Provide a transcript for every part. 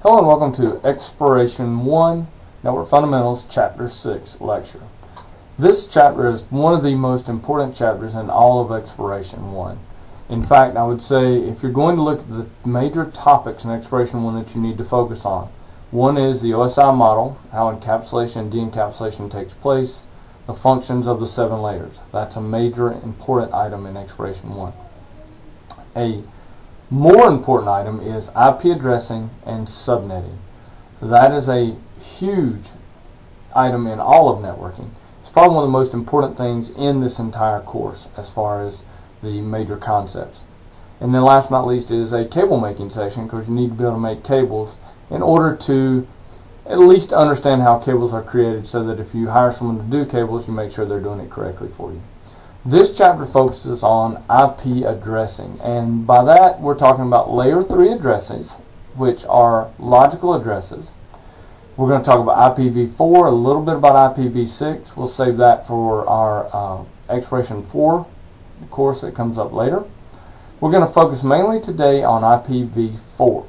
Hello and welcome to Exploration 1, Network Fundamentals, Chapter 6 lecture. This chapter is one of the most important chapters in all of Exploration 1. In fact, I would say if you're going to look at the major topics in Exploration 1 that you need to focus on, one is the OSI model, how encapsulation and de-encapsulation takes place, the functions of the 7 layers. That's a major important item in Exploration 1. A more important item is IP addressing and subnetting. That is a huge item in all of networking. It's probably one of the most important things in this entire course as far as the major concepts. And then last but not least is a cable making session, because you need to be able to make cables in order to at least understand how cables are created, so that if you hire someone to do cables, you make sure they're doing it correctly for you. This chapter focuses on IP addressing, and by that we're talking about layer 3 addresses, which are logical addresses. We're going to talk about IPv4, a little bit about IPv6. We'll save that for our Exploration 4 course that comes up later. We're going to focus mainly today on IPv4.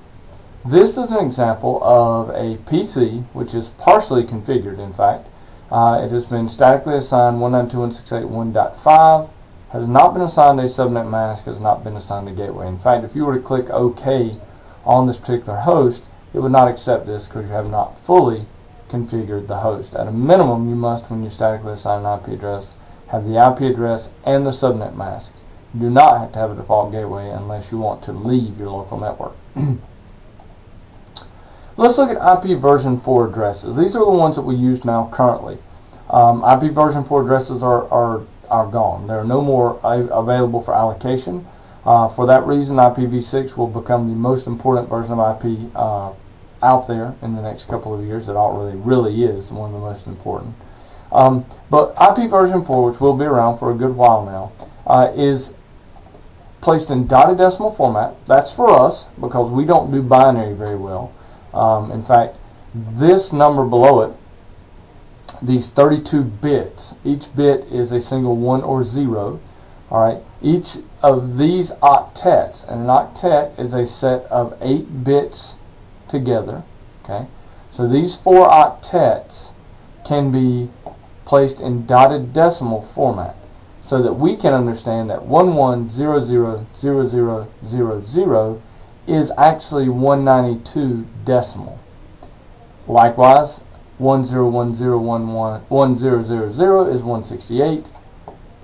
This is an example of a PC which is partially configured. In fact, it has been statically assigned 192.168.1.5, has not been assigned a subnet mask, has not been assigned a gateway. In fact, if you were to click OK on this particular host, it would not accept this because you have not fully configured the host. At a minimum, you must, when you statically assign an IP address, have the IP address and the subnet mask. You do not have to have a default gateway unless you want to leave your local network. Let's look at IP version 4 addresses. These are the ones that we use now currently. IP version 4 addresses are gone. They're no more available for allocation. For that reason, IPv6 will become the most important version of IP out there in the next couple of years. It really is one of the most important. But IP version 4, which will be around for a good while now, is placed in dotted decimal format. That's for us because we don't do binary very well. In fact, this number below it, these 32 bits, each bit is a single 1 or 0. Alright, each of these octets, and an octet is a set of 8 bits together. Okay, so these 4 octets can be placed in dotted decimal format, so that we can understand that 11000000 is actually 192 decimal. Likewise, 1010111000 is 168.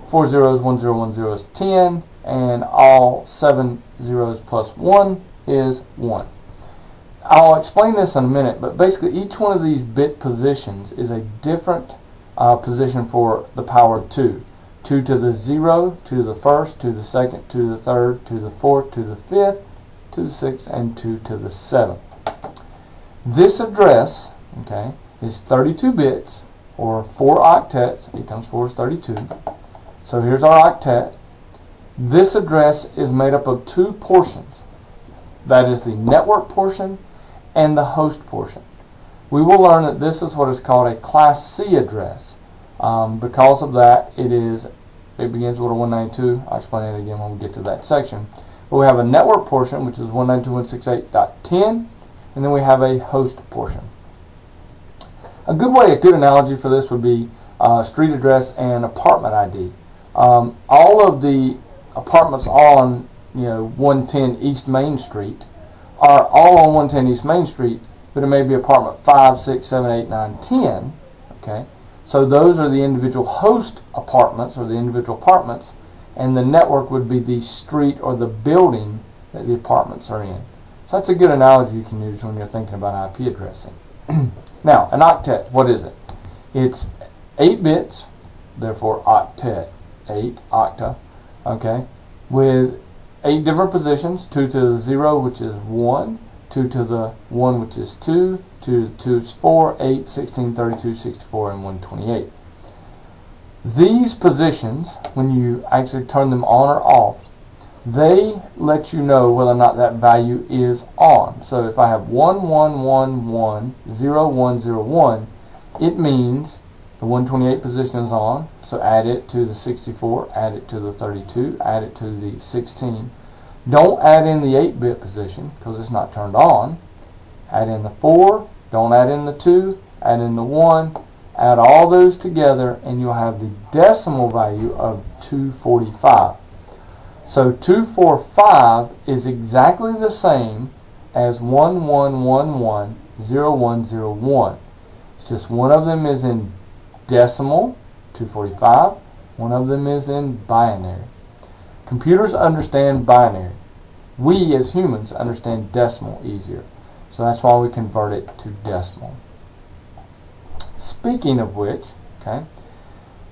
4 zeros, 1010 is 10, and all 7 zeros plus 1 is 1. I'll explain this in a minute, but basically each one of these bit positions is a different position for the power of 2. 2 to the 0, 2 to the 1st, 2 to the 2nd, 2 to the 3rd, 2 to the 4th, 2 to the 5th, 2 to the 6th, and 2 to the 7th. This address, okay, is 32 bits, or 4 octets. 8 times 4 is 32. So here's our octet. This address is made up of 2 portions. That is the network portion and the host portion. We will learn that this is what is called a Class C address. Because of that, it begins with a 192. I'll explain it again when we get to that section. But we have a network portion, which is 192.168.10, and then we have a host portion. A good analogy for this would be street address and apartment ID. All of the apartments on 110 East Main Street are all on 110 East Main Street, but it may be apartment 5, 6, 7, 8, 9, 10. Okay, so those are the individual host apartments, or the individual apartments, and the network would be the street or the building that the apartments are in. So that's a good analogy you can use when you're thinking about IP addressing. Now, an octet, what is it? It's 8 bits, therefore octet, 8 octa, okay, with 8 different positions: 2 to the 0, which is 1, 2 to the 1, which is 2, 2 to the 2 is 4, 8, 16, 32, 64, and 128. These positions, when you actually turn them on or off, they let you know whether or not that value is on. So if I have 11110101, it means the 128 position is on, so add it to the 64, add it to the 32, add it to the 16. Don't add in the 8-bit position because it's not turned on. add in the 4, don't add in the 2, add in the 1, add all those together, and you'll have the decimal value of 245. So 245 is exactly the same as 11110101. It's just one of them is in decimal, 245, one of them is in binary. Computers understand binary. We as humans understand decimal easier. So that's why we convert it to decimal. Speaking of which, okay,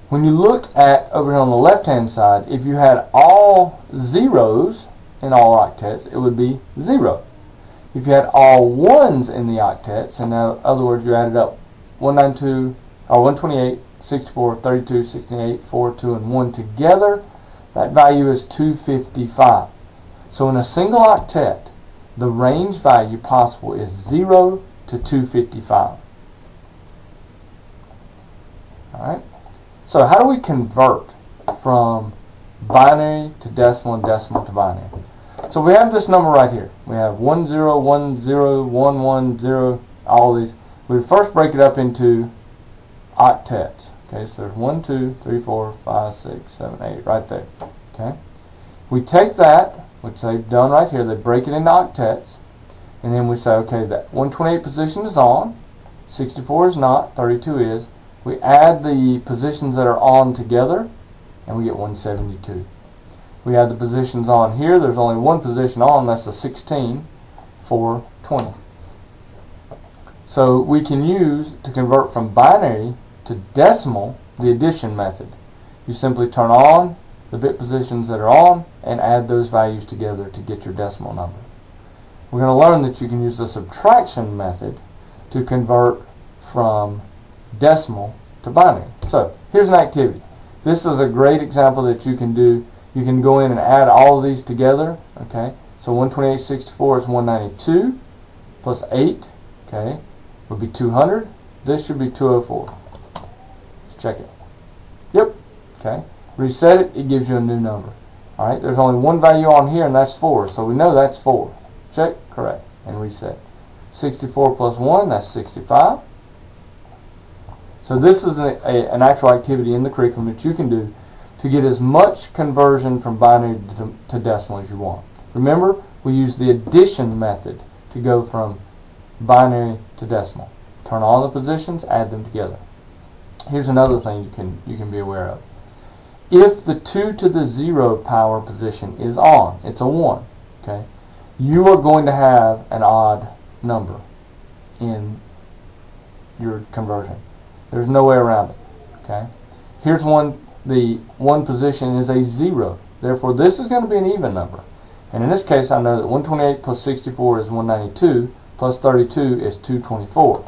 when you look at over here on the left hand side, if you had all zeros in all octets, it would be 0. If you had all ones in the octets, in other words, you added up 192 or 128, 64, 32, 68, 4, 2, and 1 together, that value is 255. So in a single octet, the range value possible is 0 to 255. Alright? So how do we convert from binary to decimal and decimal to binary? So we have this number right here. We have 10, 10, 110, all these. We would first break it up into octets. Okay, so there's 1, 2, 3, 4, 5, 6, 7, 8 right there. Okay? We take that, which they've done right here, they break it into octets, and then we say, okay, that 128 position is on, 64 is not, 32 is. We add the positions that are on together, and we get 172. We add the positions on here, there's only one position on, that's a 16, 4, 20. So we can use, to convert from binary to decimal, the addition method. You simply turn on the bit positions that are on and add those values together to get your decimal number. We're going to learn that you can use the subtraction method to convert from decimal to binary. So here's an activity. This is a great example that you can do. You can go in and add all of these together. Okay, so 128, 64 is 192 plus 8. Okay, would be 200. This should be 204. Let's check it. Yep. Okay. Reset it. It gives you a new number. All right. There's only one value on here, and that's 4. So we know that's 4. Check. Correct. And reset. 64 plus 1. That's 65. So this is an actual activity in the curriculum that you can do to get as much conversion from binary to decimal as you want. Remember, we use the addition method to go from binary to decimal. Turn on the positions, add them together. Here's another thing you can be aware of. If the 2 to the 0 power position is on, it's a 1, okay, you are going to have an odd number in your conversion. There's no way around it. Okay. Here's one. The 1 position is a 0. Therefore, this is going to be an even number. And in this case, I know that 128 plus 64 is 192 plus 32 is 224.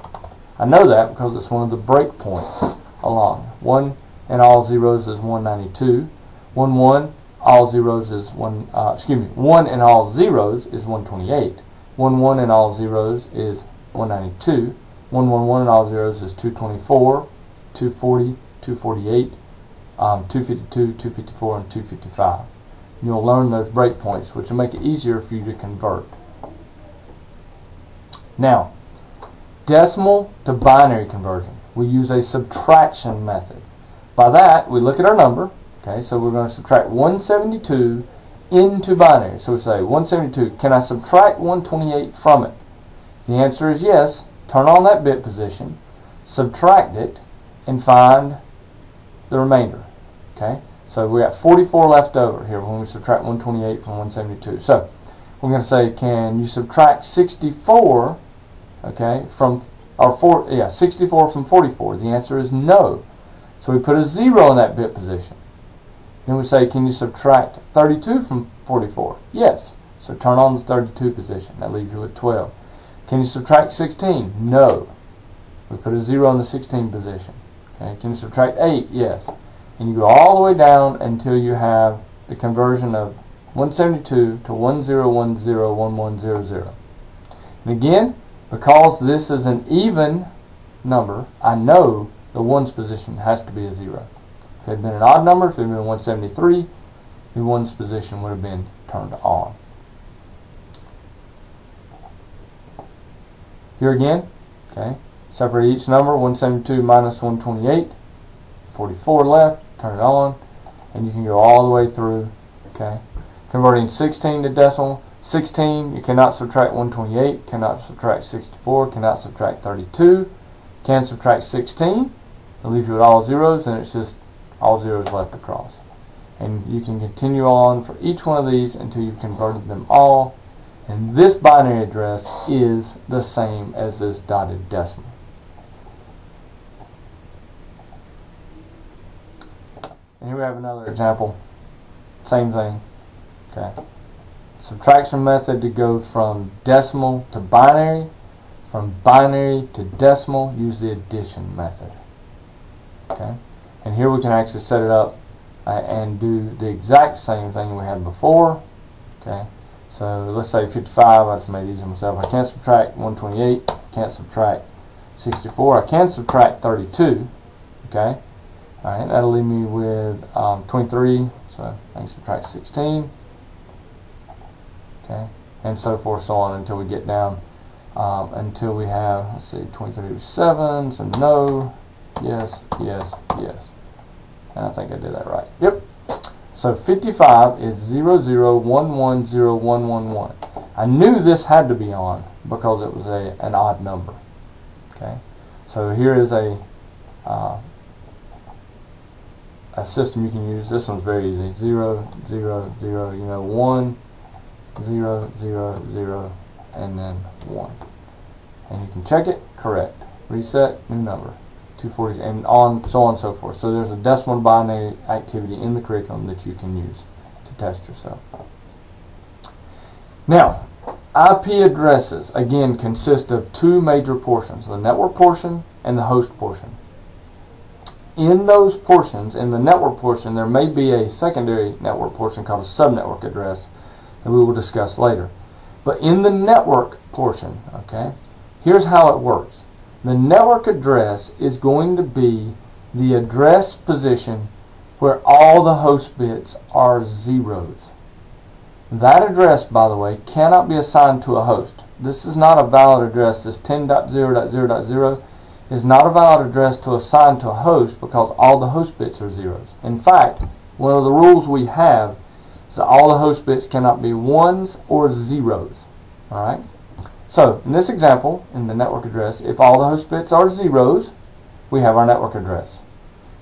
I know that because it's one of the breakpoints along. 1 and all zeros is 192. 1 1 all zeros is 1 and all zeros is 128. 1 1 and all zeros is 192. 1 1 1 and all zeros is 224, 240, 248, 252, 254, and 255. You'll learn those breakpoints, which will make it easier for you to convert. Now, decimal to binary conversion, we use a subtraction method. By that, we look at our number. Okay, so we're going to subtract 172 into binary. So we say 172, can I subtract 128 from it? The answer is yes. Turn on that bit position, subtract it, and find the remainder. Okay, so we got 44 left over here when we subtract 128 from 172. So we're going to say, can you subtract 64? Okay, from 64 from 44. The answer is no. So we put a 0 in that bit position. Then we say, can you subtract 32 from 44? Yes. So turn on the 32 position. That leaves you with 12. Can you subtract 16? No. We put a 0 in the 16 position. Okay. Can you subtract 8? Yes. And you go all the way down until you have the conversion of 172 to 10101100. And again, because this is an even number, I know the ones position has to be a 0. If it had been an odd number, if it had been 173, the ones position would have been turned on. Here again, okay, separate each number, 172 minus 128, 44 left, turn it on, and you can go all the way through, okay. Converting 16 to decimal, 16, you cannot subtract 128, cannot subtract 64, cannot subtract 32, can subtract 16, it leaves you with all zeros, and it's just all zeros left across. And you can continue on for each one of these until you've converted them all. And this binary address is the same as this dotted decimal. And here we have another example. Same thing. Okay. Subtraction method to go from decimal to binary. From binary to decimal, use the addition method. Okay. And here we can actually set it up and do the exact same thing we had before. Okay. So let's say 55, I just made it easy myself. I can't subtract 128, can't subtract 64, I can subtract 32, okay? Alright, that'll leave me with 23, so I can subtract 16, okay? And so forth, so on until we get down, until we have, let's see, 23 to 7, so no, yes, yes, yes. And I think I did that right. Yep. So 55 is 00110111. I knew this had to be on because it was an odd number. Okay, so here is a system you can use. This one's very easy. 0, 0, 0. You know, 1, 0, 0, 0, and then 1. And you can check it. Correct. Reset. New number. 240, and so on and so forth. So there's a decimal and binary activity in the curriculum that you can use to test yourself. Now, IP addresses, again, consist of two major portions, the network portion and the host portion. In those portions, in the network portion, there may be a secondary network portion called a subnetwork address that we will discuss later. But in the network portion, okay, here's how it works. The network address is going to be the address position where all the host bits are zeros. That address, by the way, cannot be assigned to a host. This is not a valid address. This 10.0.0.0 is not a valid address to assign to a host because all the host bits are zeros. In fact, one of the rules we have is that all the host bits cannot be ones or zeros. All right? So, in this example, in the network address, if all the host bits are zeros, we have our network address.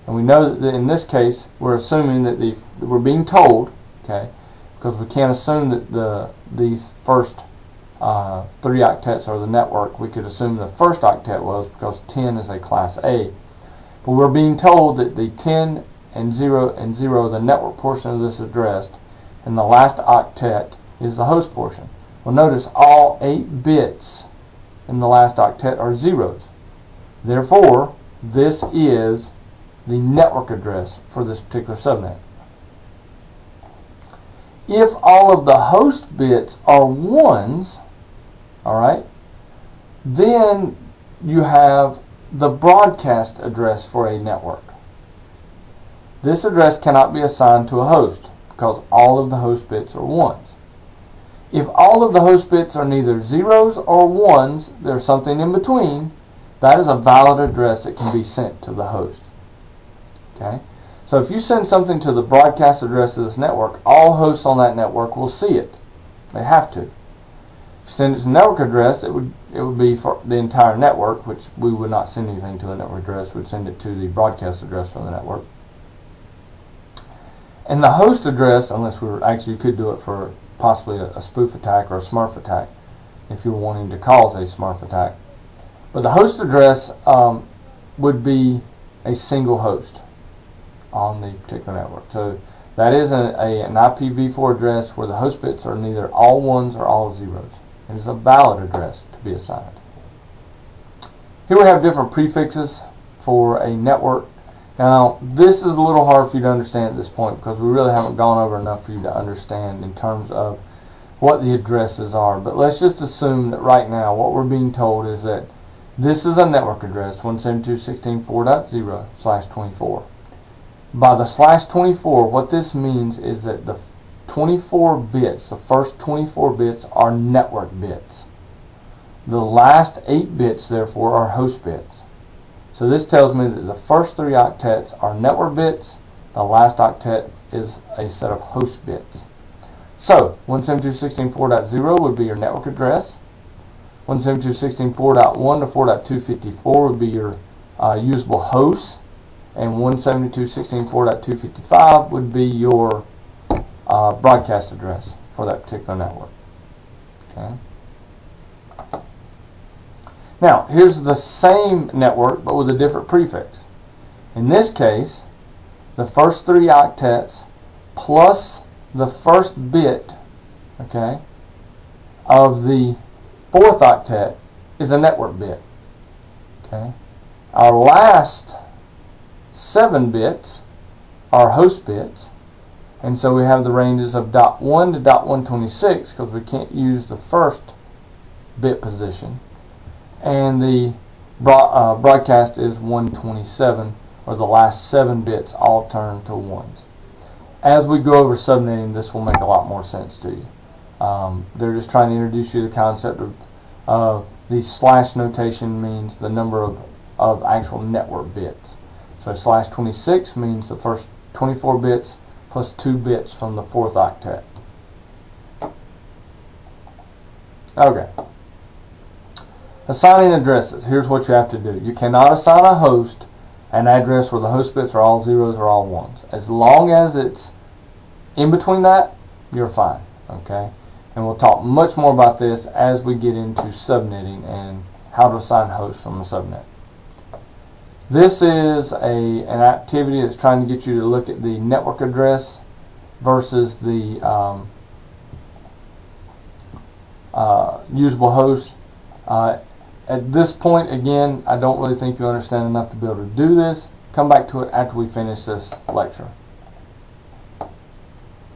And we know that in this case, we're assuming that we're being told, okay, because we can't assume that these first 3 octets are the network. We could assume the first octet was because 10 is a class A. But we're being told that the 10 and 0 and 0, the network portion of this address, and the last octet is the host portion. Well, notice all 8 bits in the last octet are zeros. Therefore, this is the network address for this particular subnet. If all of the host bits are ones, all right, then you have the broadcast address for a network. This address cannot be assigned to a host because all of the host bits are ones. If all of the host bits are neither zeros or ones, there's something in between, that is a valid address that can be sent to the host. Okay? So if you send something to the broadcast address of this network, all hosts on that network will see it. They have to. If you send it to the network address, it would be for the entire network, which we would not send anything to the network address. We'd send it to the broadcast address from the network. And the host address, unless we were actually, you could do it for possibly a spoof attack or a smurf attack if you were wanting to cause a smurf attack. But the host address would be a single host on the particular network. So that is an IPv4 address where the host bits are neither all ones or all zeros. It is a valid address to be assigned. Here we have different prefixes for a network. Now, this is a little hard for you to understand at this point because we really haven't gone over enough for you to understand in terms of what the addresses are. But let's just assume that right now what we're being told is that this is a network address, 172.16.4.0/24. By the /24, what this means is that the 24 bits, the first 24 bits are network bits. The last 8 bits, therefore, are host bits. So this tells me that the first 3 octets are network bits. The last octet is a set of host bits. So 172.16.4.0 would be your network address. 172.16.4.1 to 4.254 would be your usable hosts. And 172.16.4.255 would be your broadcast address for that particular network. Okay. Now, here's the same network but with a different prefix. In this case, the first 3 octets plus the first bit, okay, of the 4th octet is a network bit. Okay. Our last 7 bits are host bits, and so we have the ranges of .1 to .126 because we can't use the first bit position, and the broadcast is 127, or the last 7 bits all turn to 1s. As we go over subnetting, this will make a lot more sense to you. They're just trying to introduce you to the concept of the slash notation means the number of actual network bits. So slash 26 means the first 24 bits plus 2 bits from the 4th octet. Okay. Assigning addresses. Here's what you have to do. You cannot assign a host an address where the host bits are all 0s or all 1s. As long as it's in between that, you're fine. Okay? And we'll talk much more about this as we get into subnetting and how to assign hosts from a subnet. This is an activity that's trying to get you to look at the network address versus the usable host. At this point, again, I don't really think you understand enough to be able to do this. Come back to it after we finish this lecture.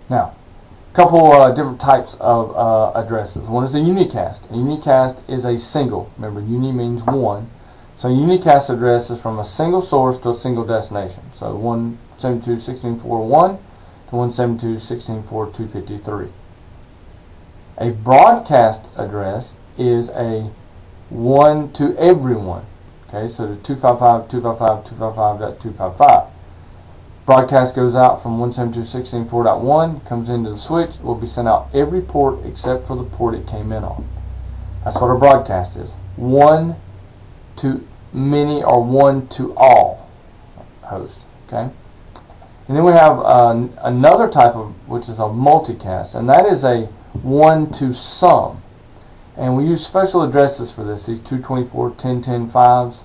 Now, a couple different types of addresses. One is a unicast. A unicast is a single. Remember, uni means one. So a unicast address is from a single source to a single destination. So 172.16.4.1 to 172.16.4.253. A broadcast address is a one to everyone. Okay, so the 255.255.255.255. Broadcast goes out from 172.16.4.1, comes into the switch, it will be sent out every port except for the port it came in on. That's what a broadcast is. One to many or one to all host. Okay, and then we have another type of, which is a multicast, and that is a one to some. And we use special addresses for this, these 224.10.10.5s.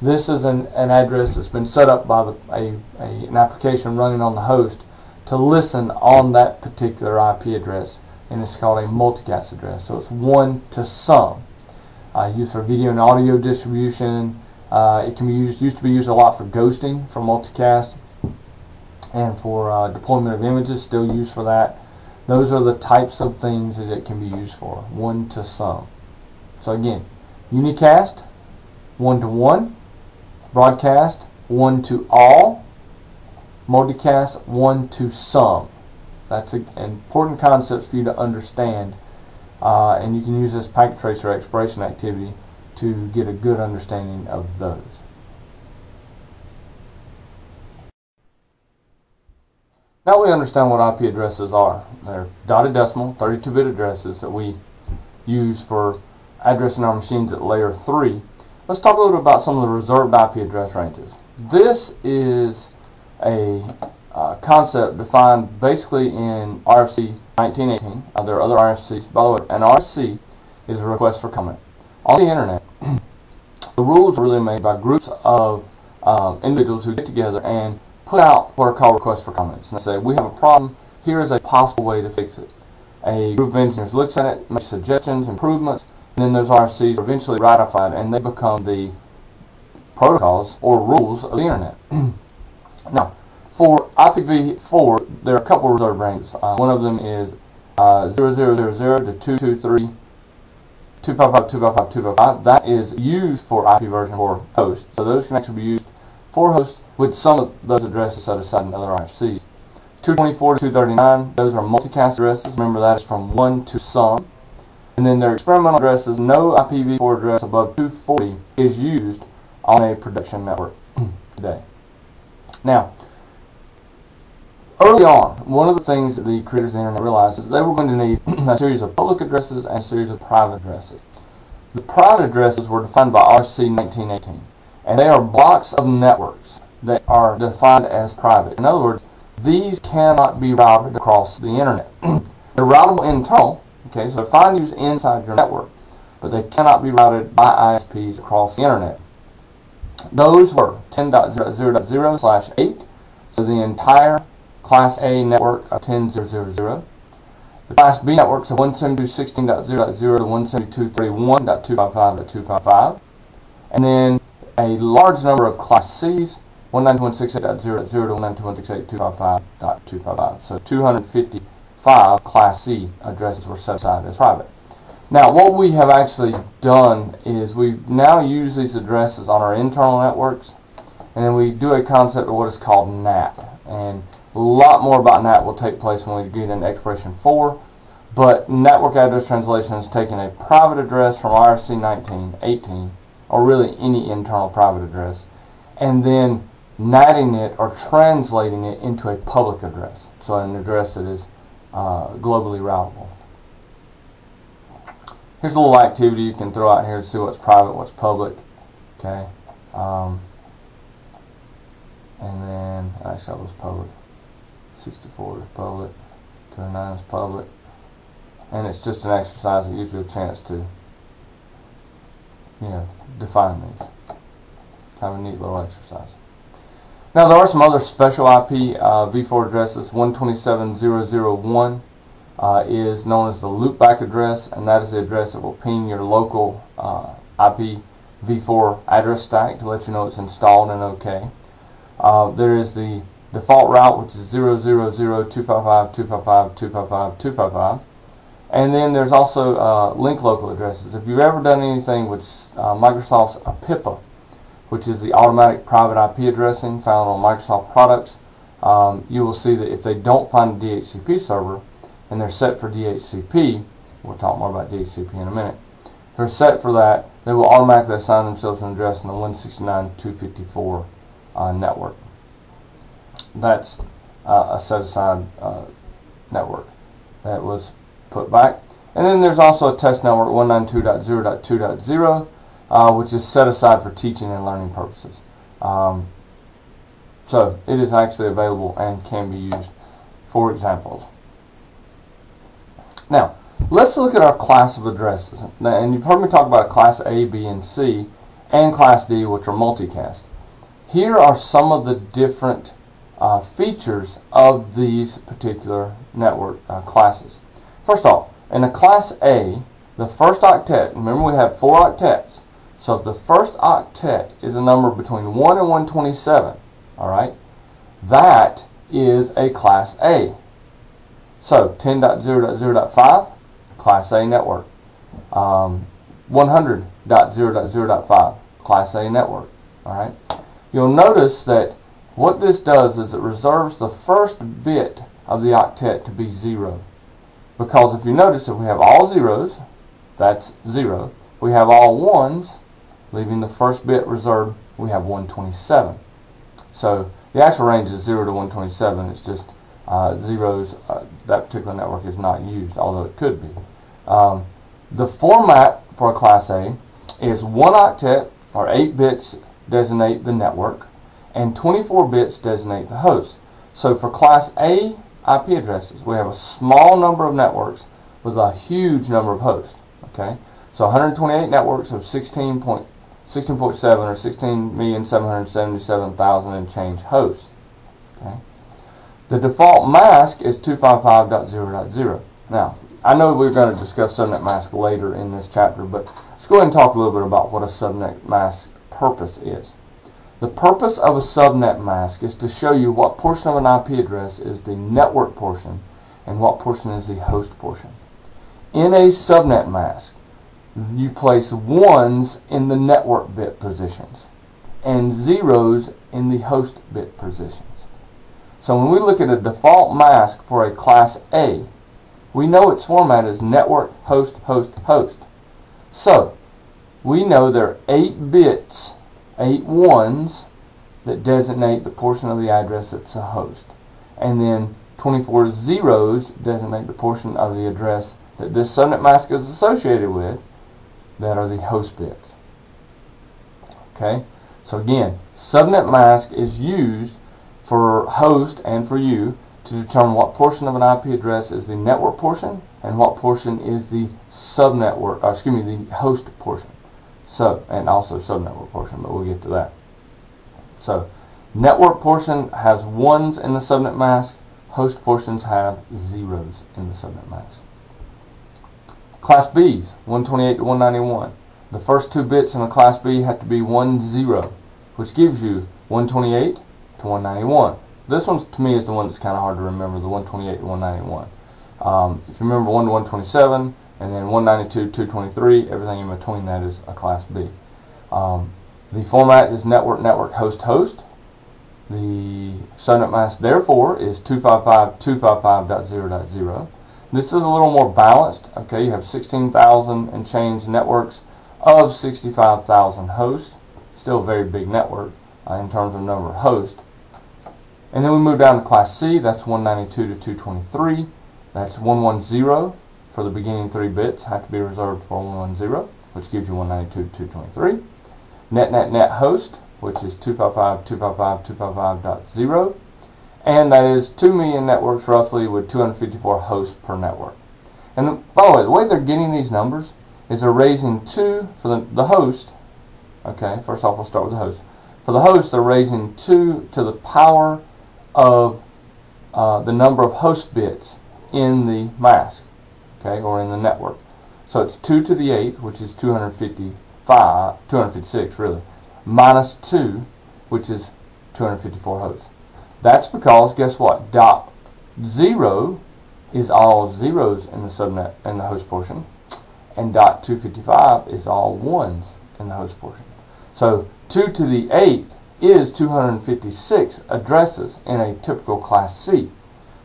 This is an address that's been set up by an application running on the host to listen on that particular IP address, and it's called a multicast address. So it's one to some. Used for video and audio distribution. It can be used to be used a lot for ghosting for multicast, and for deployment of images, still used for that. Those are the types of things that it can be used for, one to some. So again, unicast, one to one, broadcast, one to all, multicast, one to some. That's an important concept for you to understand, and you can use this packet tracer exploration activity to get a good understanding of those. Now we understand what IP addresses are. They're dotted decimal, 32-bit addresses that we use for addressing our machines at layer 3. Let's talk a little bit about some of the reserved IP address ranges. This is a concept defined basically in RFC 1918. There are other RFCs. By the way, an RFC is a request for comment. On the internet, the rules are really made by groups of individuals who get together and put out what are called requests for comments. And they say, we have a problem, here is a possible way to fix it. A group of engineers looks at it, makes suggestions, improvements, and then those RFCs are eventually ratified and they become the protocols or rules of the internet. Now, for IPv4, there are a couple of reserved ranges. One of them is 0000 to 255.255.255. That is used for IP version 4 hosts. So those can actually be used for hosts with some of those addresses set aside in other RFCs. 224 to 239, those are multicast addresses. Remember, that is from one to some. And then their experimental address is no IPv4 address above 240 is used on a production network today. Now, early on, one of the things that the creators of the internet realized is they were going to need a series of public addresses and a series of private addresses. The private addresses were defined by RFC 1918, and they are blocks of networks that are defined as private. In other words, these cannot be routed across the internet. They're routable internal, okay, so they're fine to use inside your network, but they cannot be routed by ISPs across the internet. Those were 10.0.0.0/8, so the entire Class A network of 10.0.0.0. The Class B networks of 172.16.0.0 to 172.31.255.255. And then a large number of Class Cs, 192.168.0.0 to 192.168.255.255. So 255 Class C addresses were set aside as private. Now, what we have actually done is we now use these addresses on our internal networks, and then we do a concept of what is called NAT. And a lot more about NAT will take place when we get into Expression 4, but network address translation is taking a private address from RFC 1918, or really any internal private address, and then natting it or translating it into a public address, so an address that is globally routable. Here's a little activity you can throw out here to see what's private, what's public. Okay, and then actually that was public. 64 is public. 209 is public, and it's just an exercise that gives you a chance to, define these. Kind of a neat little exercise. Now there are some other special IP v4 addresses. 127.0.0.1 is known as the loopback address, and that is the address that will ping your local IP v4 address stack to let you know it's installed and okay. There is the default route, which is 000.255.255.255.255. And then there's also link local addresses. If you've ever done anything with Microsoft's PIPA, which is the automatic private IP addressing found on Microsoft products, you will see that if they don't find a DHCP server and they're set for DHCP, we'll talk more about DHCP in a minute, if they're set for that, they will automatically assign themselves an address in the 169.254 network. That's a set-aside network that was put back. And then there's also a test network, 192.0.2.0, which is set aside for teaching and learning purposes. So it is actually available and can be used for examples. Now, let's look at our class of addresses. Now, and you've heard me talk about Class A, B, and C, and Class D, which are multicast. Here are some of the different features of these particular network classes. First off, in a Class A, the first octet, remember we have 4 octets, so if the first octet is a number between 1 and 127, alright, that is a Class A. So 10.0.0.5, Class A network. 100.0.0.5, Class A network. Alright. You'll notice that what this does is it reserves the first bit of the octet to be 0. Because if you notice, if we have all zeros, that's 0. If we have all ones, leaving the first bit reserved, we have 127. So the actual range is 0 to 127. It's just zeros. That particular network is not used, although it could be. The format for a Class A is 1 octet, or 8 bits, designate the network, and 24 bits designate the host. So for Class A IP addresses, we have a small number of networks with a huge number of hosts. Okay, so 128 networks of 16.7 or 16,777,000 and change hosts. Okay, the default mask is 255.0.0. Now, I know we're going to discuss subnet mask later in this chapter, but let's go ahead and talk a little bit about what a subnet mask purpose is. The purpose of a subnet mask is to show you what portion of an IP address is the network portion and what portion is the host portion. In a subnet mask, you place 1s in the network bit positions and 0s in the host bit positions. So when we look at a default mask for a Class A, we know its format is network host host host. So we know there are 8 bits, 8 ones that designate the portion of the address that's a host, and then 24 zeros designate the portion of the address that this subnet mask is associated with, that are the host bits. Okay, so again, subnet mask is used for host and for you to determine what portion of an IP address is the network portion and what portion is the subnetwork, the host portion. So, and also subnetwork portion, but we'll get to that. So, network portion has 1s in the subnet mask, host portions have 0s in the subnet mask. Class B's, 128 to 191. The first 2 bits in a Class B have to be 10, which gives you 128 to 191. This one, to me, is the one that's kind of hard to remember, the 128 to 191. If you remember 1 to 127, and then 192 to 223, everything in between that is a Class B. The format is network, network, host, host. The subnet mask, therefore, is 255.255.0.0. This is a little more balanced. Okay, you have 16,000 and change networks of 65,000 hosts. Still a very big network in terms of number of hosts. And then we move down to Class C. That's 192 to 223. That's 110 for the beginning 3 bits have to be reserved for 110, which gives you 192 to 223. Net, net, net host, which is 255.255.255.0. And that is 2 million networks roughly with 254 hosts per network. And by the way, the way they're getting these numbers is they're raising 2 for the host. Okay, first off, we'll start with the host. For the host, they're raising 2 to the power of the number of host bits in the mask, okay, or in the network. So it's 2 to the 8th, which is 256 really, minus 2, which is 254 hosts. That's because, guess what? Dot 0 is all zeros in the subnet in the host portion, and dot 255 is all ones in the host portion. So 2 to the 8th is 256 addresses in a typical Class C,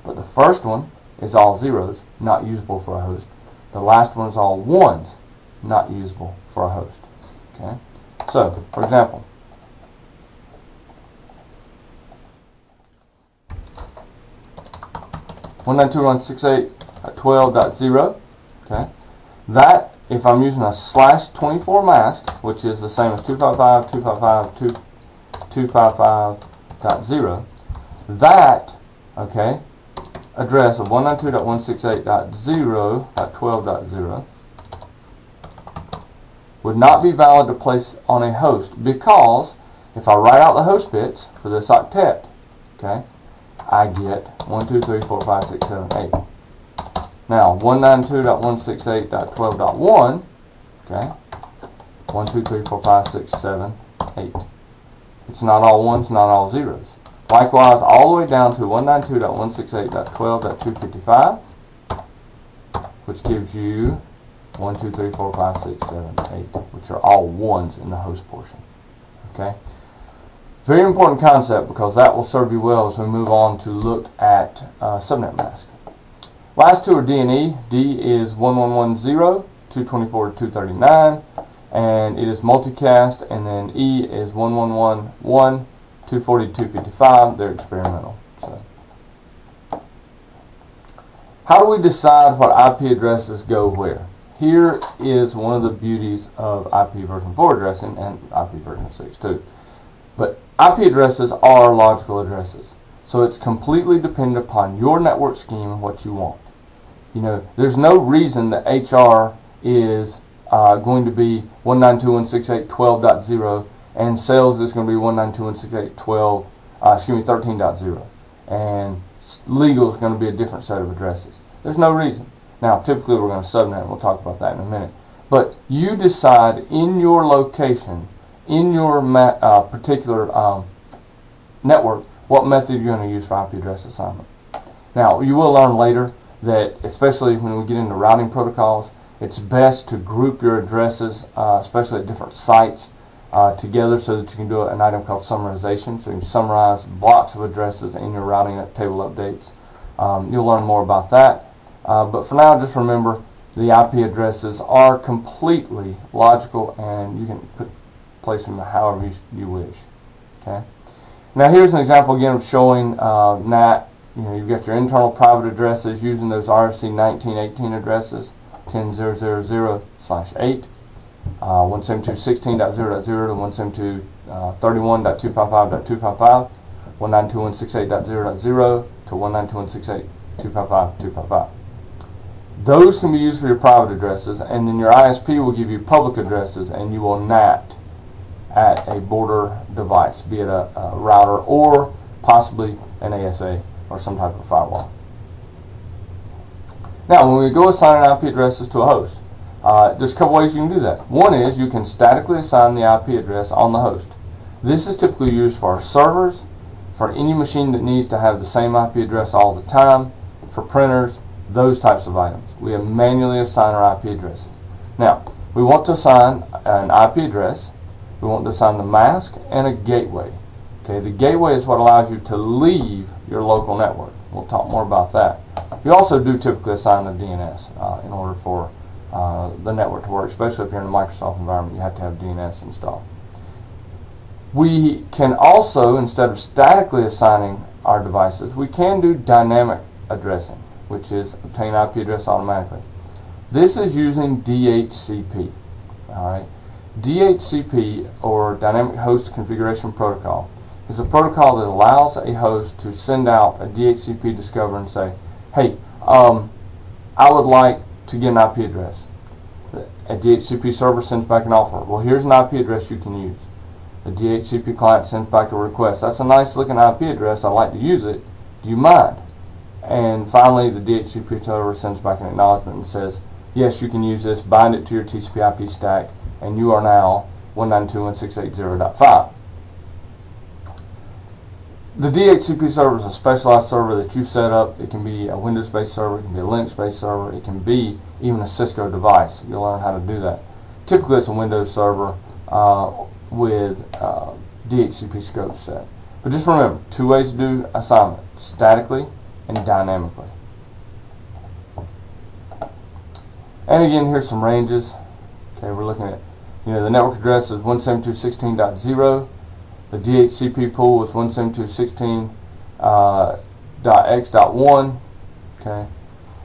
but the first one is all zeros, not usable for a host. The last one is all ones, not usable for a host. Okay. So, for example, .192.168.12.0, okay, that, if I'm using a /24 mask, which is the same as 255.255.255.0, that, okay, address of 192.168.0.12.0 would not be valid to place on a host, because if I write out the host bits for this octet, okay, I get 1, 2, 3, 4, 5, 6, 7, 8. Now 192.168.12.1, okay, 1, 2, 3, 4, 5, 6, 7, 8. It's not all ones, not all zeros. Likewise, all the way down to 192.168.12.255, which gives you 1, 2, 3, 4, 5, 6, 7, 8, which are all ones in the host portion. Okay? Very important concept, because that will serve you well as we move on to look at subnet mask. Last 2 are D and E. D is 1110, 224 to 239, and it is multicast, and then E is 1111, 240 to 255. They're experimental. So, how do we decide what IP addresses go where? Here is one of the beauties of IP version 4 addressing, and IP version 6 too. But IP addresses are logical addresses. So it's completely dependent upon your network scheme and what you want. You know, there's no reason that HR is going to be 192.168.12.0 and sales is going to be 192.168.13.0, and legal is going to be a different set of addresses. There's no reason. Now, typically we're going to subnet, and we'll talk about that in a minute. But you decide in your location, in your particular network, what method you're going to use for IP address assignment. Now, you will learn later that, especially when we get into routing protocols, it's best to group your addresses, especially at different sites, together, so that you can do an item called summarization. So you can summarize blocks of addresses in your routing table updates. You'll learn more about that. But for now, just remember the IP addresses are completely logical, and you can place them however you wish. Okay. Now here's an example again of showing NAT. You've got your internal private addresses using those RFC 1918 addresses, 10.0.0/8, 172.16.0.0 to 172.31.255.255, 192.168.0.0 to 192.168.255.255. Those can be used for your private addresses, and then your ISP will give you public addresses, and you will NAT at a border device, be it a router or possibly an ASA or some type of firewall. Now, when we go assigning IP addresses to a host, there's a couple ways you can do that. One is you can statically assign the IP address on the host. This is typically used for our servers, for any machine that needs to have the same IP address all the time, for printers, those types of items. We manually assign our IP addresses. Now, we want to assign an IP address, we want to assign the mask, and a gateway. Okay, the gateway is what allows you to leave your local network. We'll talk more about that. You also do typically assign a DNS in order for the network to work, especially if you're in a Microsoft environment. You have to have DNS installed. We can also, instead of statically assigning our devices, we can do dynamic addressing, which is obtain IP address automatically. This is using DHCP. All right, DHCP, or Dynamic Host Configuration Protocol, is a protocol that allows a host to send out a DHCP discover and say, hey, I would like to get an IP address. A DHCP server sends back an offer. Well, here's an IP address you can use. The DHCP client sends back a request. That's a nice looking IP address. I'd like to use it. Do you mind? And finally, the DHCP server sends back an acknowledgement and says, yes, you can use this. Bind it to your TCP/IP stack, and you are now 192.168.0.5. The DHCP server is a specialized server that you set up. It can be a Windows-based server, it can be a Linux-based server, it can be even a Cisco device. You'll learn how to do that. Typically, it's a Windows server with DHCP scope set. But just remember, two ways to do assignment: statically and dynamically. And again, here's some ranges. Okay, we're looking at, the network address is 172.16.0. The DHCP pool is 172.16.x.1. Okay,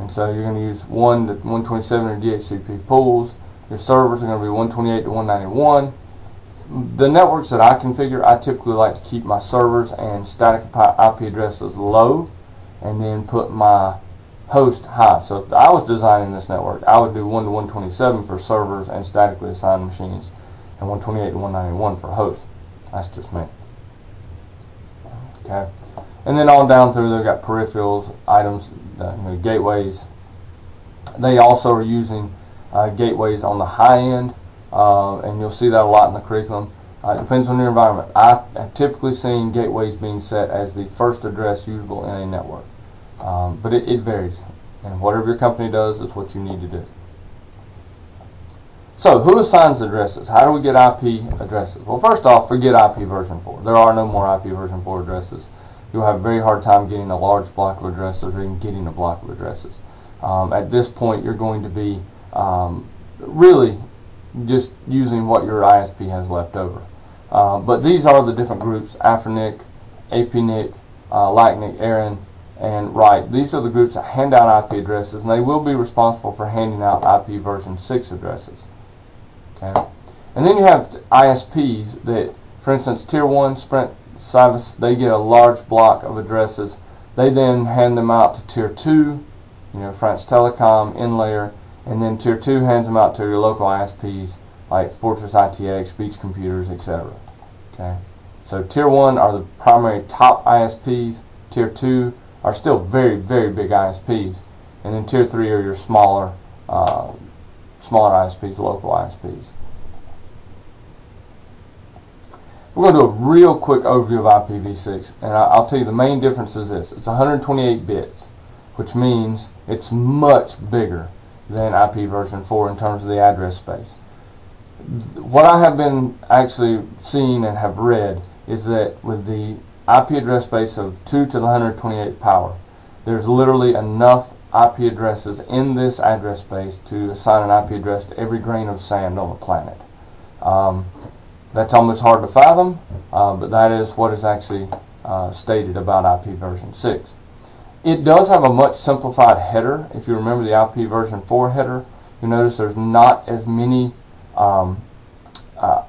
and so you're going to use 1 to 127 in your DHCP pools. Your servers are going to be 128 to 191. The networks that I configure, I typically like to keep my servers and static IP addresses low, and then put my host high. So if I was designing this network, I would do 1 to 127 for servers and statically assigned machines, and 128 to 191 for hosts. That's just me. Okay, and then on down through, they've got peripherals, items, gateways. They also are using gateways on the high end, and you'll see that a lot in the curriculum. It depends on your environment. I have typically seen gateways being set as the first address usable in a network, but it varies, and whatever your company does is what you need to do. So, who assigns addresses? How do we get IP addresses? Well, first off, forget IP version 4. There are no more IP version 4 addresses. You'll have a very hard time getting a large block of addresses or even getting a block of addresses. At this point, you're going to be really just using what your ISP has left over. But these are the different groups: AFRINIC, APNIC, LACNIC, ARIN, and RIGHT. These are the groups that hand out IP addresses, and they will be responsible for handing out IP version 6 addresses. Okay, and then you have ISPs that, for instance, Tier 1, Sprint, Cybus, they get a large block of addresses. They then hand them out to Tier 2, France Telecom, InLayer, and then Tier 2 hands them out to your local ISPs like Fortress ITX, Beach Computers, etc. Okay, so Tier 1 are the primary top ISPs. Tier 2 are still very, very big ISPs, and then Tier 3 are your smaller ISPs, local ISPs. We're going to do a real quick overview of IPv6, and I'll tell you the main difference is this: it's 128 bits, which means it's much bigger than IP version 4 in terms of the address space. What I have been actually seeing and have read is that with the IP address space of 2 to the 128th power, there's literally enough IP addresses in this address space to assign an IP address to every grain of sand on the planet. That's almost hard to fathom, but that is what is actually stated about IP version 6. It does have a much simplified header. If you remember the IP version 4 header, you'll notice there's not as many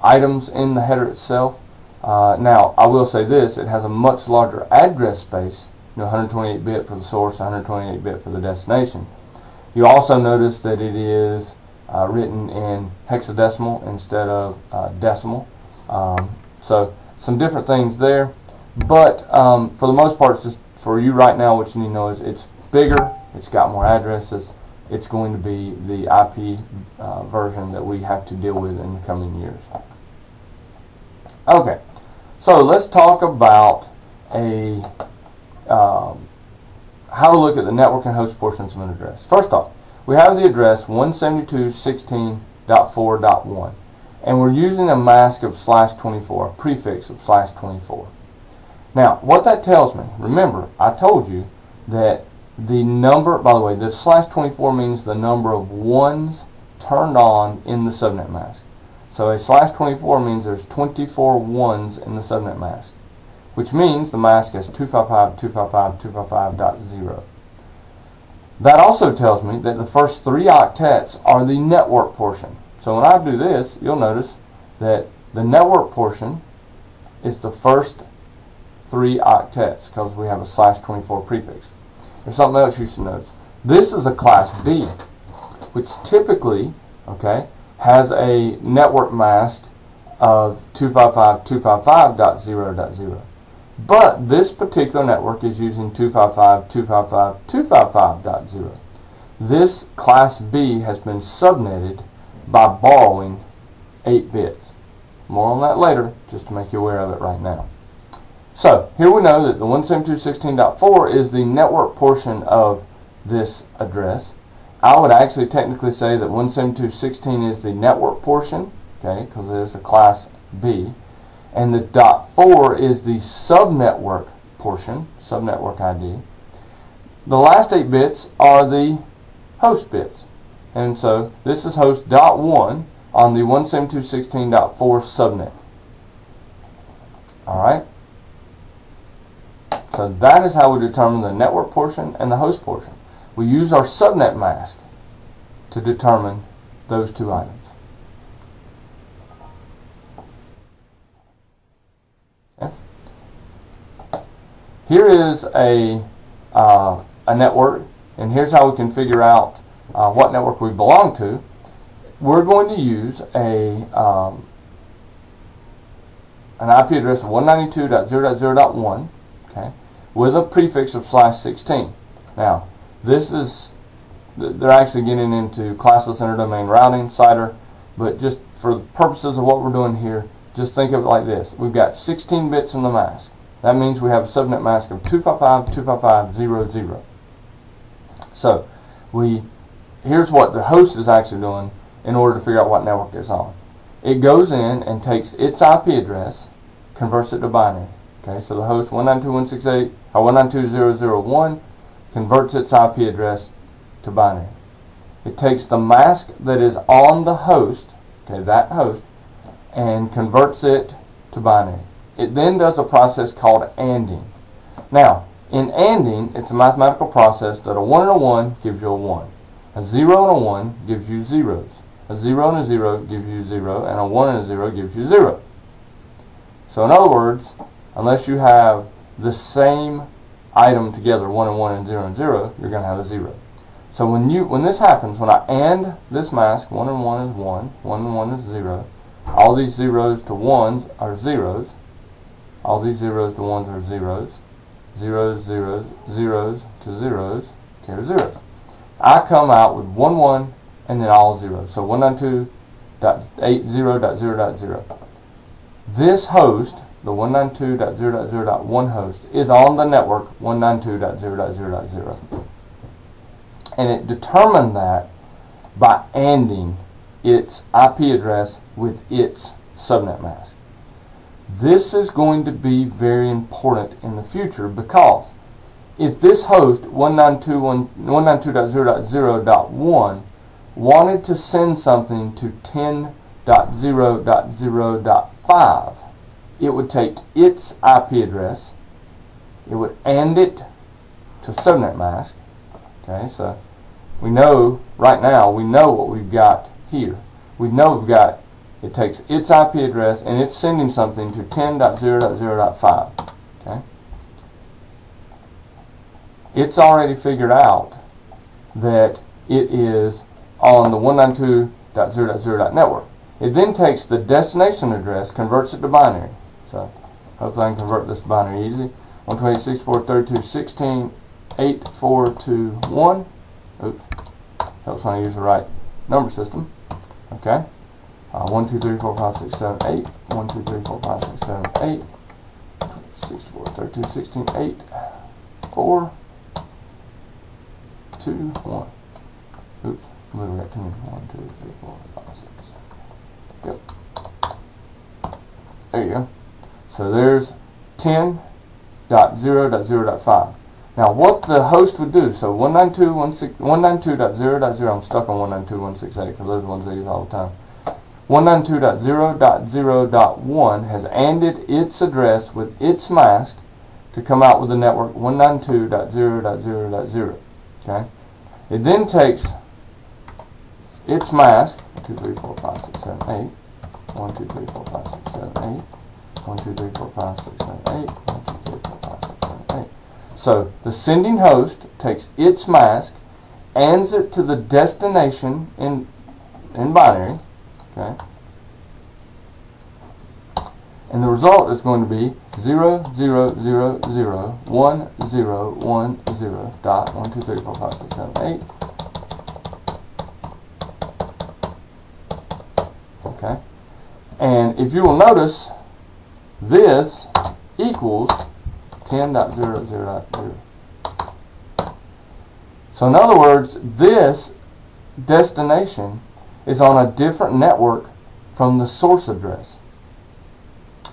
items in the header itself. Now, I will say this, it has a much larger address space, 128-bit for the source, 128-bit for the destination. You also notice that it is written in hexadecimal instead of decimal. So some different things there, but for the most part, it's just for you right now, what you need to know is it's bigger, it's got more addresses, it's going to be the IP version that we have to deal with in the coming years. Okay, so let's talk about how to look at the network and host portions of an address. First off, we have the address 172.16.4.1, and we're using a mask of /24, a prefix of /24. Now, what that tells me, remember, I told you that the number, by the way, the /24 means the number of ones turned on in the subnet mask. So a /24 means there's 24 ones in the subnet mask, which means the mask is 255.255.255.0. That also tells me that the first 3 octets are the network portion. So when I do this, you'll notice that the network portion is the first 3 octets because we have a /24 prefix. There's something else you should notice. This is a class B, which typically, okay, has a network mask of 255.255.0.0. But this particular network is using 255.255.255.0. This class B has been subnetted by borrowing 8 bits. More on that later, just to make you aware of it right now. So, here we know that the 172.16.4 is the network portion of this address. I would actually technically say that 172.16 is the network portion, okay, because it is a class B. And the .4 is the subnetwork portion, subnetwork ID. The last 8 bits are the host bits. And so this is host .1 on the 172.16.4 subnet. Alright? So that is how we determine the network portion and the host portion. We use our subnet mask to determine those 2 items. Okay. Here is a network, and here's how we can figure out what network we belong to. We're going to use an IP address of 192.0.0.1, okay, with a prefix of /16. Now, this is, they're actually getting into classless interdomain routing, CIDR, but just for the purposes of what we're doing here, just think of it like this. We've got 16 bits in the mask. That means we have a subnet mask of 255.255.0.0. So, here's what the host is actually doing in order to figure out what network it's on. It goes in and takes its IP address, converts it to binary. Okay, so the host 192.168 or 192.0.0.1 converts its IP address to binary. It takes the mask that is on the host, okay, that host, and converts it to binary. It then does a process called ANDing. Now, in ANDing, it's a mathematical process that a 1 and a 1 gives you a 1. A 0 and a 1 gives you zeros. A 0 and a 0 gives you 0, and a 1 and a 0 gives you 0. So in other words, unless you have the same item together, 1 and 1 and 0 and 0, you're going to have a 0. So when this happens, when I AND this mask, 1 and 1 is 1, 1 and 1 is 0, all these zeros to 1s are zeros, all these zeros to 1s are zeros, zeros, zeros, zeros to zeros, carry zeros. I come out with 1, 1, and then all zeros. So 192.80.0.0. This host, the 192.0.0.1 host, is on the network 192.0.0.0. And it determined that by ANDing its IP address with its subnet mask. This is going to be very important in the future because if this host 192.192.0.0.1 wanted to send something to 10.0.0.5, it would take its IP address, it would AND it to subnet mask. Okay, so we know right now, we know what we've got here. We know we've got, it takes its IP address and it's sending something to 10.0.0.5. Okay, it's already figured out that it is on the 192.0.0 network. It then takes the destination address, converts it to binary. So hopefully I can convert this to binary easily. 128.64.32.16.8.4.2.1. Oops. Helps when I use the right number system. Okay. 1, 2, 3, 4, 5, 6, 7, 8. 1, 2, 3, 4, 5, 6, 7, 8. 64.32.16.8.4. 2, 1. Oops, moving that to me. 1, 2, 3, 4, 5, 6, 7. Yep. There you go. So there's 10.0.0.5. Now what the host would do, so 192.0.0, I'm stuck on 192.168 because those are the ones I use all the time. 192.0.0.1 has ANDed its address with its mask to come out with the network 192.0.0.0. Okay. It then takes its mask 2, 3, 4, 5, 6, 7, 8. 1, 2, 3, 4, 5, 6, 7, 8. 1, 2, 3, 4, 5, 6, 7, 8. 1, 2, 3, 4, 5, 6, 7, 8. So the sending host takes its mask, ANDs it to the destination in binary. Okay. And the result is going to be 0.0001010.1234567 8. Okay. And if you will notice, this equals 10.0.0.0. So in other words, this destination is on a different network from the source address.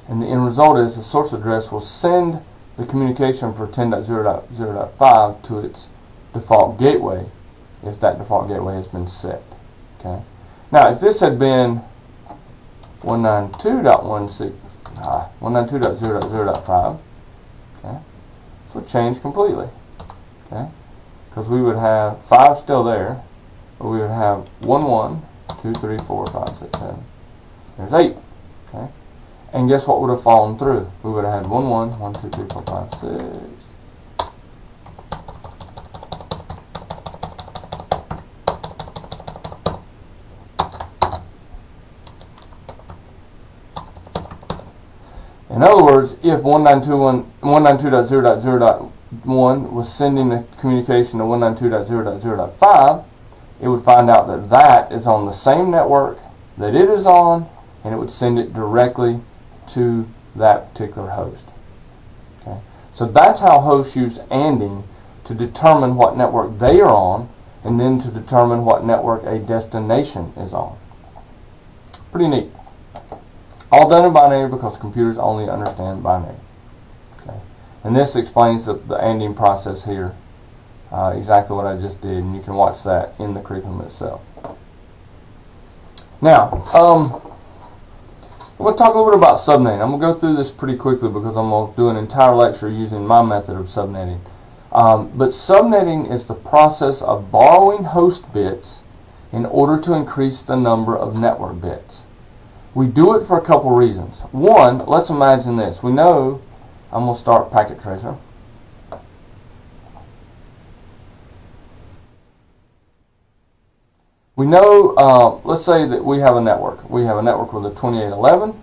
And the end result is the source address will send the communication for 10.0.0.5 to its default gateway if that default gateway has been set. Okay. Now if this had been 192.0.0.5, okay, this would change completely. Okay, because we would have 5 still there, but we would have 1, 1, 2, 3, 4, 5, 6, 7. There's 8. Okay. And guess what would have fallen through? We would have had 1, 1, 1, 2, 3, 4, 5, 6. In other words, if 192.0.0.1 was sending a communication to 192.0.0.5, it would find out that that is on the same network that it is on, and it would send it directly to that particular host. Okay, so that's how hosts use ANDing to determine what network they are on, and then to determine what network a destination is on. Pretty neat. All done in binary because computers only understand binary. Okay, and this explains the ANDing process here. Exactly what I just did, and you can watch that in the curriculum itself. Now, I'm going to talk a little bit about subnetting. I'm going to go through this pretty quickly because I'm going to do an entire lecture using my method of subnetting. But subnetting is the process of borrowing host bits in order to increase the number of network bits. We do it for a couple reasons. One, let's imagine this. We know, I'm going to start packet tracer. We know, let's say that we have a network. We have a network with a 2811.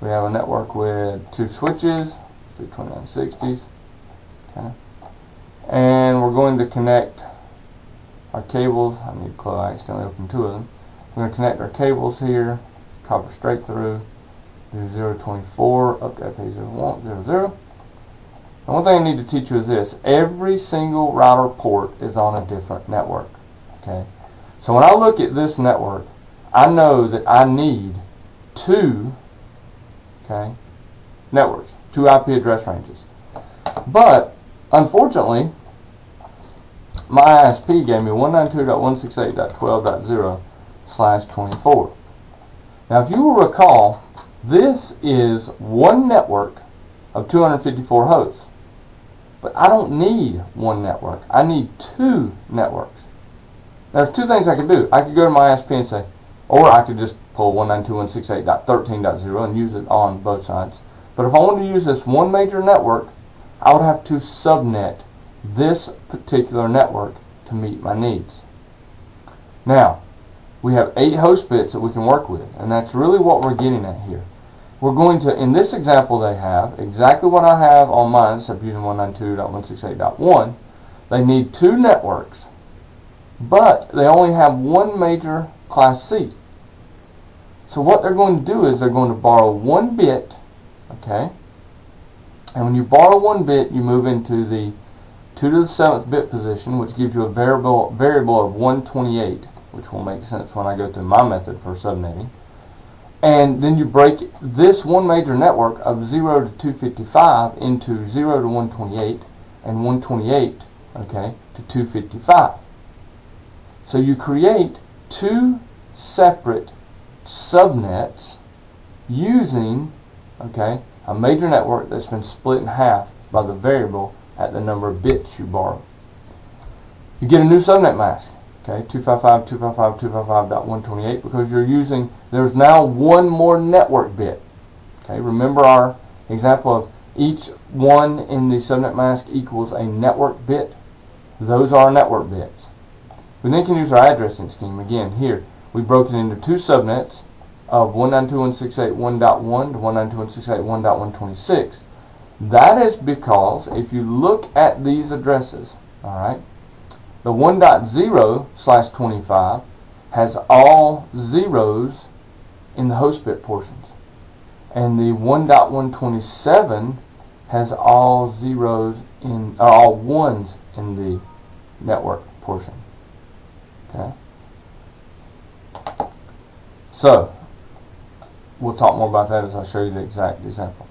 We have a network with 2 switches, 2 2960s. Okay. And we're going to connect our cables. I need to close, I accidentally opened 2 of them. We're going to connect our cables here, copper straight through, do 024 up to FA0100. And one thing I need to teach you is this. Every single router port is on a different network. Okay. So when I look at this network, I know that I need 2 networks, 2 IP address ranges. But Unfortunately, my ISP gave me 192.168.12.0/24. Now, if you will recall, this is one network of 254 hosts. But I don't need one network. I need two networks. There's two things I could do. I could go to my ISP and say, or I could just pull 192.168.13.0 and use it on both sides. But if I wanted to use this one major network, I would have to subnet this particular network to meet my needs. Now, we have 8 host bits that we can work with, and that's really what we're getting at here. We're going to, in this example they have, exactly what I have on mine, except using 192.168.1. They need 2 networks, but they only have one major class C. So what they're going to do is they're going to borrow 1 bit, okay? And when you borrow 1 bit, you move into the 2 to the 7th bit position, which gives you a variable of 128, which will make sense when I go through my method for subnetting. And then you break this one major network of 0 to 255 into 0 to 128 and 128, okay, to 255. So you create 2 separate subnets using, okay, a major network that's been split in half by the variable at the number of bits you borrow. You get a new subnet mask, okay, 255.255.128, because you're using, there's now one more network bit. Okay, remember our example of each one in the subnet mask equals a network bit? Those are our network bits. We then can use our addressing scheme. Again, here, we broke it into 2 subnets of 192.168.1.1 to 192.168.1.126. That is because if you look at these addresses, alright, the 1.0/25 has all zeros in the host bit portions. And the 1.127 has all zeros in, or all ones in the network portion. Okay. So, we'll talk more about that as I show you the exact example.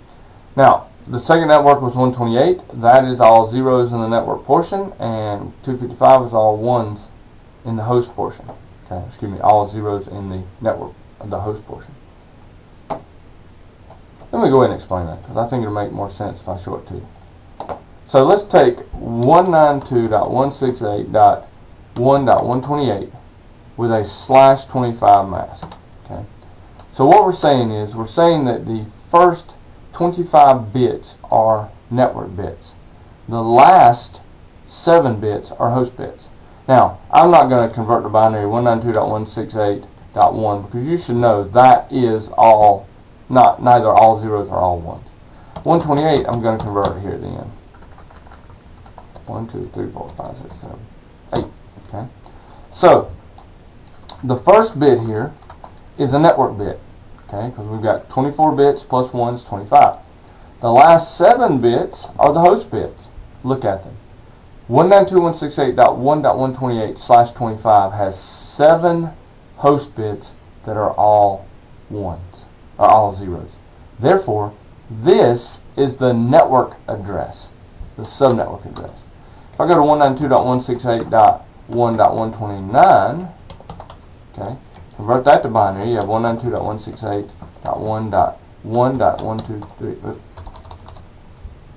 Now, the second network was 128. That is all zeros in the network portion, and 255 is all ones in the host portion. Okay, excuse me, all zeros in the network, the host portion. Let me go ahead and explain that, because I think it'll make more sense if I show it to you. So let's take 192.168.1.128 with a /25 mask. Okay. So what we're saying is, we're saying that the first 25 bits are network bits. The last 7 bits are host bits. Now, I'm not going to convert to binary 192.168.1 because you should know that is all, neither all zeros or all ones. 128, I'm going to convert it here at the end. 1, 2, 3, 4, 5, 6, 7, 8. Okay. So, the first bit here is a network bit. Okay, because we've got 24 bits plus 1 is 25. The last 7 bits are the host bits. Look at them. 192.168.1.128/25 has 7 host bits that are all ones, or all zeros. Therefore, this is the network address, the subnetwork address. If I go to 192.168.1.129, okay, convert that to binary, you have 192.168.1.123,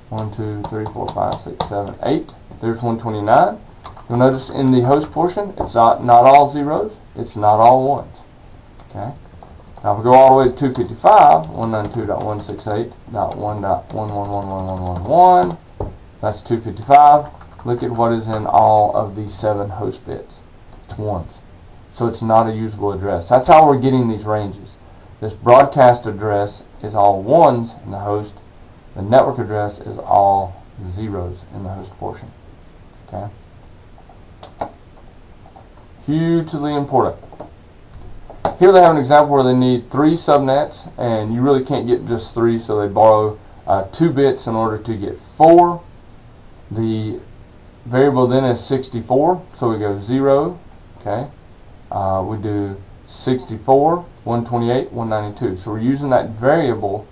1, 2, 3, 4, 5, 6, 7, 8. There's 129. You'll notice in the host portion, it's not all zeros, it's not all ones. Okay. Now if we go all the way to 255, 192.168.1.1111111, that's 255. Look at what is in all of the 7 host bits. It's ones. So it's not a usable address. That's how we're getting these ranges. This broadcast address is all ones in the host. The network address is all zeros in the host portion. Okay? Hugely important. Here they have an example where they need 3 subnets, and you really can't get just 3, so they borrow 2 bits in order to get 4. The variable then is 64, so we go 0. Okay? We do 64, 128, 192. So we're using that variable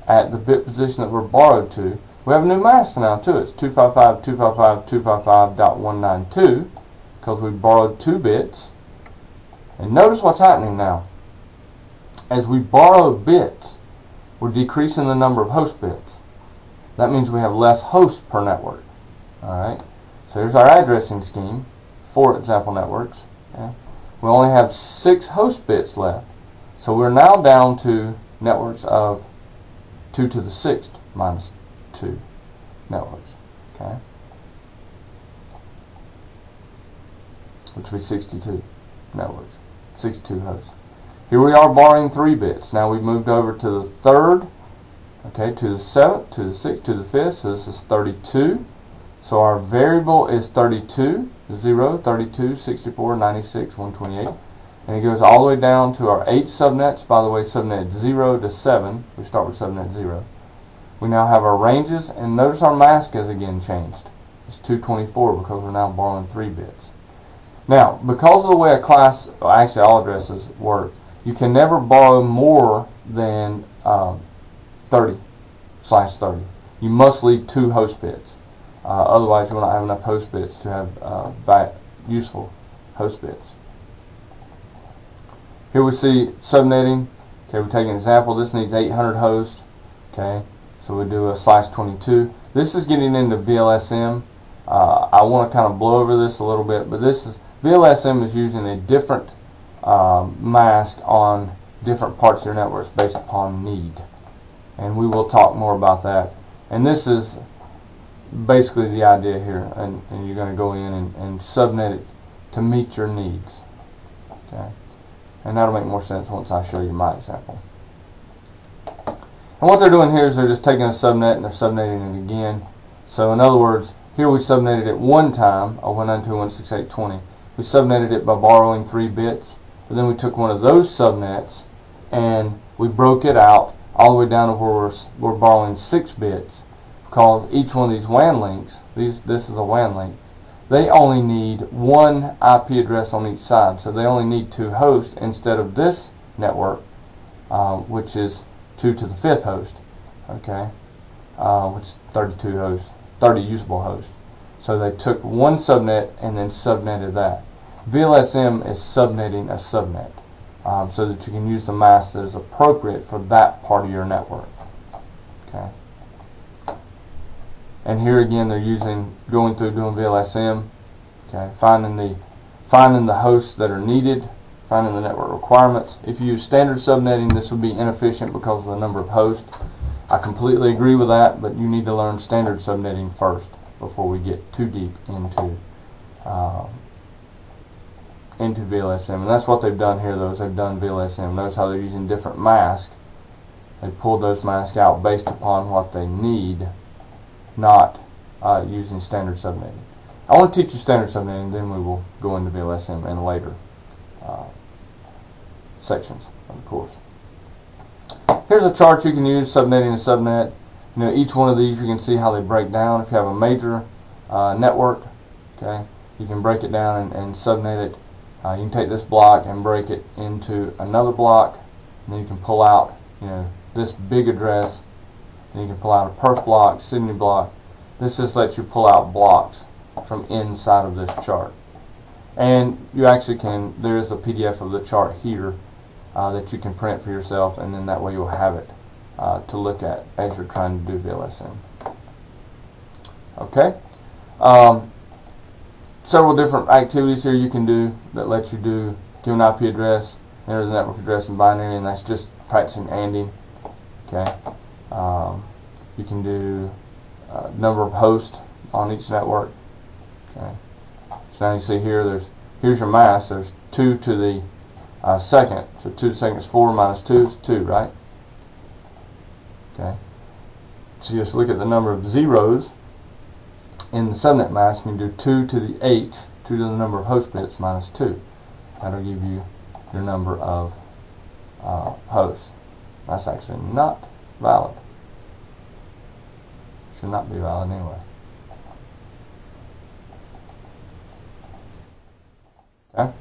at the bit position that we're borrowed to. We we have a new mask now too. It's 255.255.255.192 because we borrowed 2 bits. And notice what's happening now. As we borrow bits, we're decreasing the number of host bits. That means we have less hosts per network. Alright, so here's our addressing scheme for example networks. Okay. We only have 6 host bits left. So we're now down to networks of 2 to the 6th minus 2 networks. Okay, which would be 62 networks, 62 hosts. Here we are borrowing 3 bits. Now we've moved over to the 3rd, okay, to the 7th, to the 6th, to the 5th, so this is 32. So our variable is 32, 0, 32, 64, 96, 128. And it goes all the way down to our 8 subnets. By the way, subnet 0 to 7. We start with subnet 0. We now have our ranges, and notice our mask has again changed. It's 224 because we're now borrowing 3 bits. Now, because of the way a class, well, actually all addresses work, you can never borrow more than 30/30. You must leave 2 host bits. Otherwise, you will not have enough host bits to have useful host bits. Here we see subnetting. Okay, we take an example. This needs 800 hosts. Okay, so we do a /22. This is getting into VLSM. I want to kind of blow over this a little bit, but this is VLSM is using a different mask on different parts of your networks based upon need, and we will talk more about that. And this is basically the idea here, and you're going to go in and subnet it to meet your needs. Okay, and that'll make more sense once I show you my example. And what they're doing here is they're just taking a subnet and they're subnetting it again. So in other words, here we subnetted it one time, 192.168.20. We subnetted it by borrowing 3 bits, but then we took one of those subnets and we broke it out all the way down to where we're borrowing 6 bits, because each one of these WAN links, this is a WAN link, they only need 1 IP address on each side. So they only need 2 hosts instead of this network, which is 2 to the 5th host, okay, which is 32 hosts, 30 usable hosts. So they took 1 subnet and then subnetted that. VLSM is subnetting a subnet, so that you can use the mask that is appropriate for that part of your network. Okay. And here again they're going through doing VLSM, okay, finding the hosts that are needed, finding the network requirements. If you use standard subnetting, this would be inefficient because of the number of hosts. I completely agree with that, but you need to learn standard subnetting first before we get too deep into VLSM. And that's what they've done here, though, is they've done VLSM. Notice how they're using different masks. They pulled those masks out based upon what they need, not using standard subnetting. I want to teach you standard subnetting, then we will go into VLSM in later sections of the course. Here's a chart you can use, subnetting a subnet. You know, each one of these you can see how they break down. If you have a major network, okay, you can break it down and subnet it. You can take this block and break it into another block, and then you can pull out, you know, this big address. Then you can pull out a Perth block, Sydney block. This just lets you pull out blocks from inside of this chart. And you actually can, there is a PDF of the chart here that you can print for yourself, and then that way you'll have it to look at as you're trying to do VLSM. Okay. Several different activities here you can do that let you do give an IP address, enter the network address in binary, and that's just practicing ANDing. Okay. You can do number of hosts on each network. Okay. So now you see here, here's your mask. There's 2 to the second. So 2 to the second is 4 minus 2 is 2, right? Okay. So you just look at the number of zeros in the subnet mask, and you do 2 to the H, 2 to the number of host bits minus 2. That'll give you your number of hosts. That's actually not valid. Should not be valid anyway. Okay.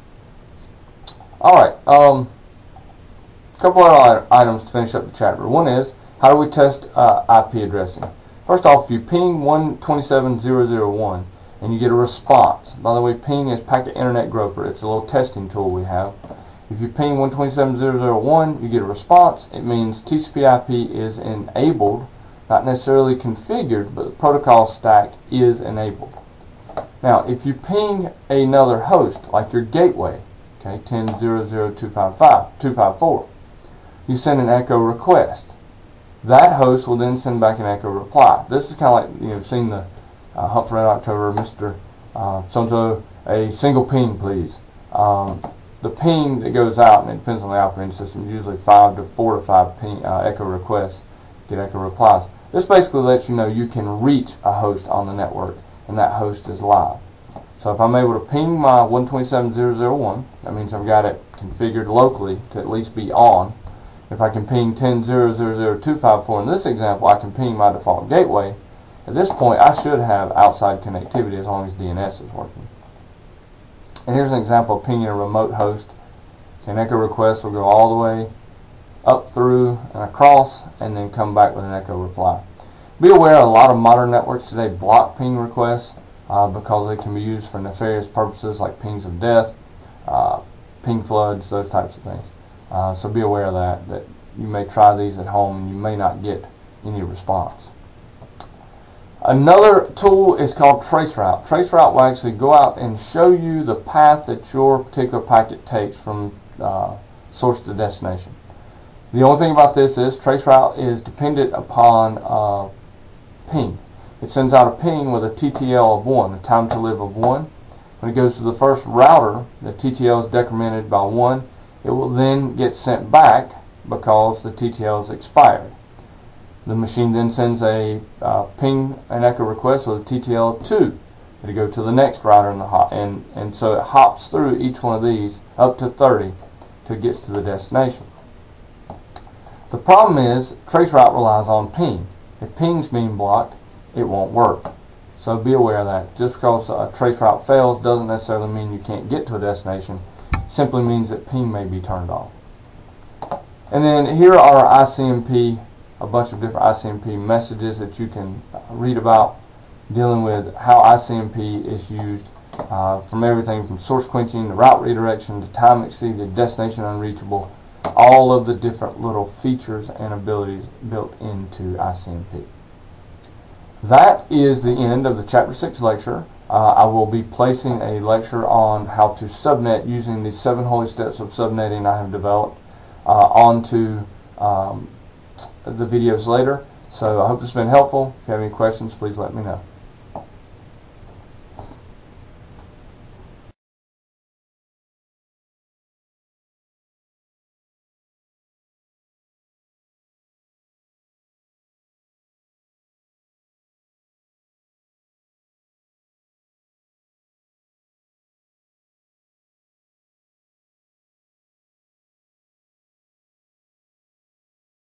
Alright, a couple other items to finish up the chapter. One is, how do we test IP addressing? First off, if you ping 127.0.0.1 and you get a response, by the way, ping is Packet Internet Groper. It's a little testing tool we have. If you ping 127.0.0.1, you get a response. It means TCP/IP is enabled, not necessarily configured, but the protocol stack is enabled. Now, if you ping another host, like your gateway, okay, 10.0.0.254, you send an echo request. That host will then send back an echo reply. This is kind of like, seen the Hunt for Red October, Mr. So-and-so, a single ping, please. The ping that goes out, and it depends on the operating system, is usually 4 to 5 ping, echo requests, get echo replies. This basically lets you know you can reach a host on the network, and that host is live. So if I'm able to ping my 127.0.0.1, that means I've got it configured locally to at least be on. If I can ping 10.0.0.0.254 in this example, I can ping my default gateway. At this point, I should have outside connectivity as long as DNS is working. And here's an example of pinging a remote host. An echo request will go all the way up through and across, and then come back with an echo reply. Be aware a lot of modern networks today block ping requests because they can be used for nefarious purposes like pings of death, ping floods, those types of things. So be aware of that you may try these at home and you may not get any response. Another tool is called traceroute. Traceroute will actually go out and show you the path that your particular packet takes from source to destination. The only thing about this is traceroute is dependent upon ping. It sends out a ping with a TTL of 1, a time to live of 1. When it goes to the first router, the TTL is decremented by 1. It will then get sent back because the TTL is expired. The machine then sends a ping and echo request with a TTL of 2. It'll go to the next router in the and so it hops through each one of these up to 30 till it gets to the destination. The problem is traceroute relies on ping. If ping's being blocked, it won't work. So be aware of that. Just because a traceroute fails doesn't necessarily mean you can't get to a destination. It simply means that ping may be turned off. And then here are ICMP, a bunch of different ICMP messages that you can read about dealing with how ICMP is used from everything from source quenching to route redirection to time exceeded, destination unreachable, all of the different little features and abilities built into ICMP. That is the end of the Chapter 6 lecture. I will be placing a lecture on how to subnet using the 7 holy steps of subnetting I have developed onto the videos later. So I hope this has been helpful. If you have any questions, please let me know.